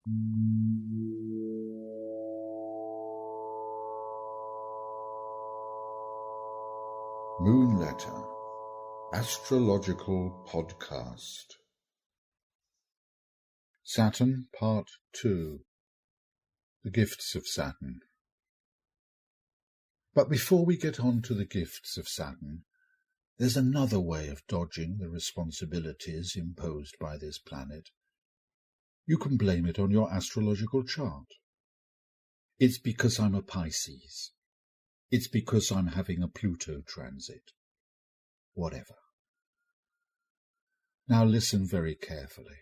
Moon Letter, Astrological Podcast. Saturn Part 2, The Gifts of Saturn. But before we get on to the gifts of Saturn, there's another way of dodging the responsibilities imposed by this planet. You can blame it on your astrological chart. It's because I'm a Pisces. It's because I'm having a Pluto transit. Whatever. Now listen very carefully.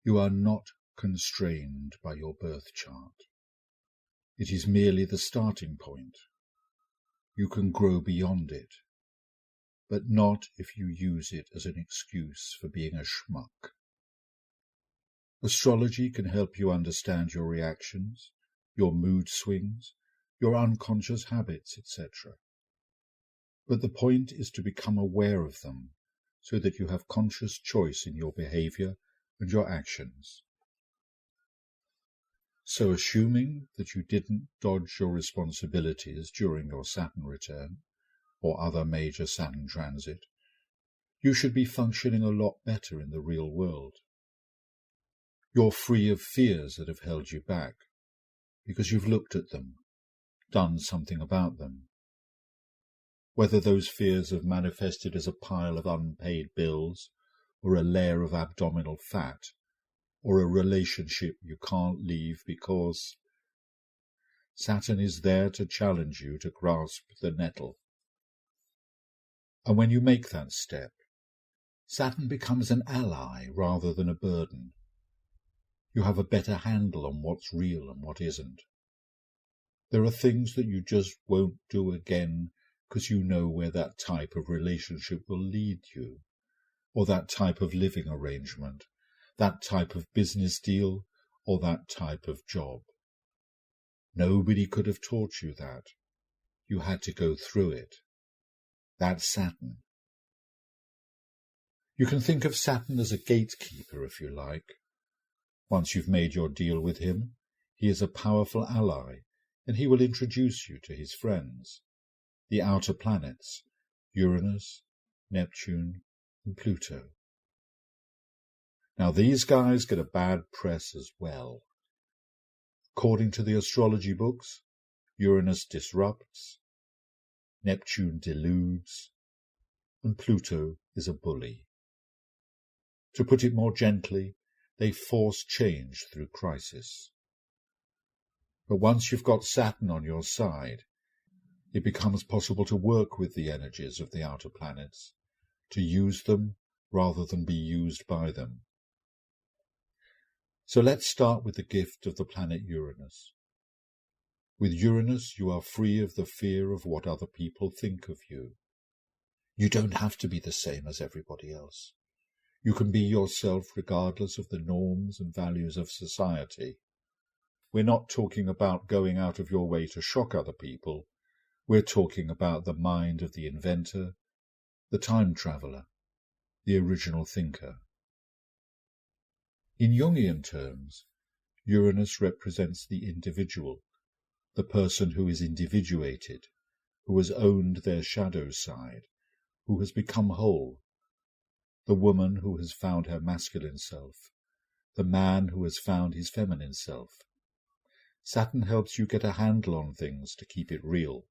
You are not constrained by your birth chart. It is merely the starting point. You can grow beyond it, but not if you use it as an excuse for being a schmuck. Astrology can help you understand your reactions, your mood swings, your unconscious habits, etc. But the point is to become aware of them so that you have conscious choice in your behavior and your actions. So assuming that you didn't dodge your responsibilities during your Saturn return or other major Saturn transit, you should be functioning a lot better in the real world. You're free of fears that have held you back because you've looked at them, done something about them. Whether those fears have manifested as a pile of unpaid bills, or a layer of abdominal fat, or a relationship you can't leave because Saturn is there to challenge you to grasp the nettle. And when you make that step, Saturn becomes an ally rather than a burden. You have a better handle on what's real and what isn't. There are things that you just won't do again because you know where that type of relationship will lead you, or that type of living arrangement, that type of business deal, or that type of job. Nobody could have taught you that. You had to go through it. That's Saturn. You can think of Saturn as a gatekeeper, if you like. Once you've made your deal with him, he is a powerful ally, and he will introduce you to his friends, the outer planets, Uranus, Neptune, and Pluto. Now these guys get a bad press as well. According to the astrology books, Uranus disrupts, Neptune deludes, and Pluto is a bully. To put it more gently, they force change through crisis. But once you've got Saturn on your side, it becomes possible to work with the energies of the outer planets, to use them rather than be used by them. So let's start with the gift of the planet Uranus. With Uranus, you are free of the fear of what other people think of you. You don't have to be the same as everybody else. You can be yourself regardless of the norms and values of society. We're not talking about going out of your way to shock other people. We're talking about the mind of the inventor, the time traveler, the original thinker. In Jungian terms, Uranus represents the individual, the person who is individuated, who has owned their shadow side, who has become whole, the woman who has found her masculine self, the man who has found his feminine self. Saturn helps you get a handle on things to keep it real.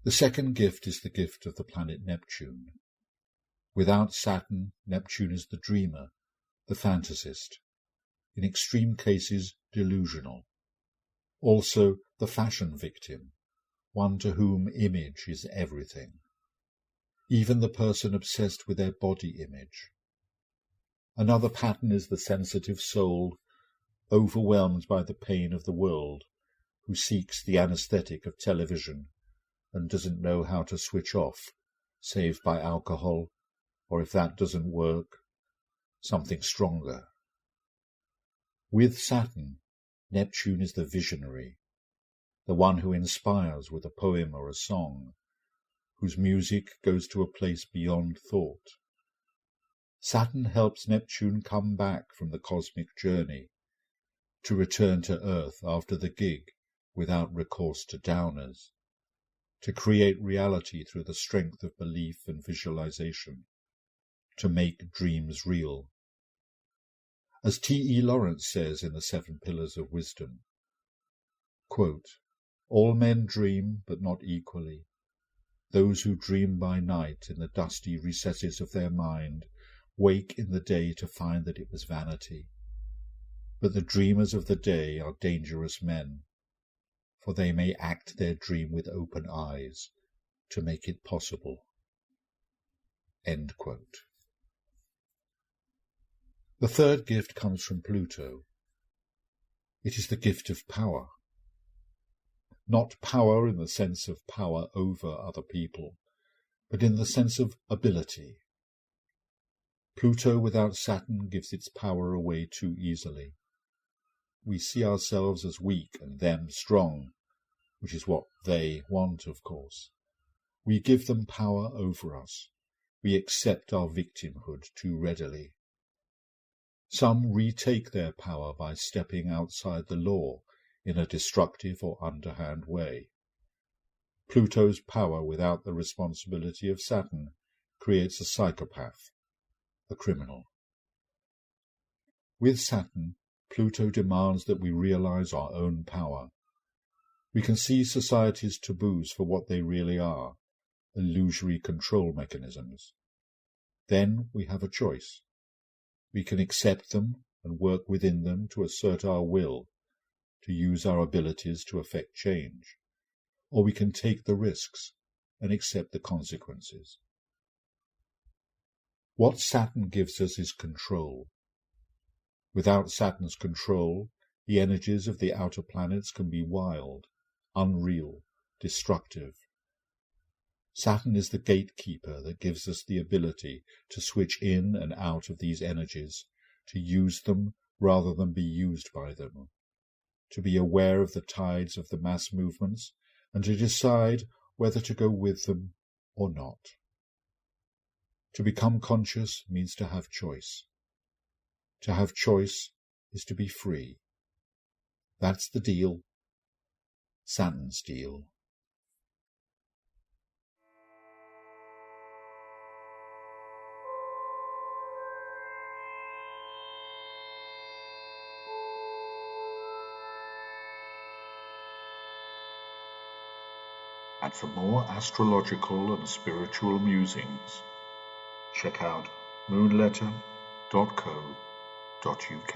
The second gift is the gift of the planet Neptune. Without Saturn, Neptune is the dreamer, the fantasist, in extreme cases delusional. Also the fashion victim, one to whom image is everything. Even the person obsessed with their body image. Another pattern is the sensitive soul, overwhelmed by the pain of the world, who seeks the anesthetic of television and doesn't know how to switch off, save by alcohol, or if that doesn't work, something stronger. With Saturn, Neptune is the visionary, the one who inspires with a poem or a song, whose music goes to a place beyond thought. Saturn helps Neptune come back from the cosmic journey, to return to Earth after the gig without recourse to downers, to create reality through the strength of belief and visualization, to make dreams real. As T.E. Lawrence says in the 7 Pillars of Wisdom, quote, "All men dream, but not equally. Those who dream by night in the dusty recesses of their mind wake in the day to find that it was vanity. But the dreamers of the day are dangerous men, for they may act their dream with open eyes to make it possible." End quote. The third gift comes from Pluto. It is the gift of power. Not power in the sense of power over other people, but in the sense of ability. Pluto without Saturn gives its power away too easily. We see ourselves as weak and them strong, which is what they want, of course. We give them power over us. We accept our victimhood too readily. Some retake their power by stepping outside the law in a destructive or underhand way. Pluto's power without the responsibility of Saturn creates a psychopath, a criminal. With Saturn, Pluto demands that we realize our own power. We can see society's taboos for what they really are, illusory control mechanisms. Then we have a choice. We can accept them and work within them to assert our will, to use our abilities to affect change, or we can take the risks and accept the consequences. What Saturn gives us is control. Without Saturn's control, the energies of the outer planets can be wild, unreal, destructive. Saturn is the gatekeeper that gives us the ability to switch in and out of these energies, to use them rather than be used by them, to be aware of the tides of the mass movements, and to decide whether to go with them or not. To become conscious means to have choice. To have choice is to be free. That's the deal. Saturn's deal. And for more astrological and spiritual musings, check out moonletter.co.uk.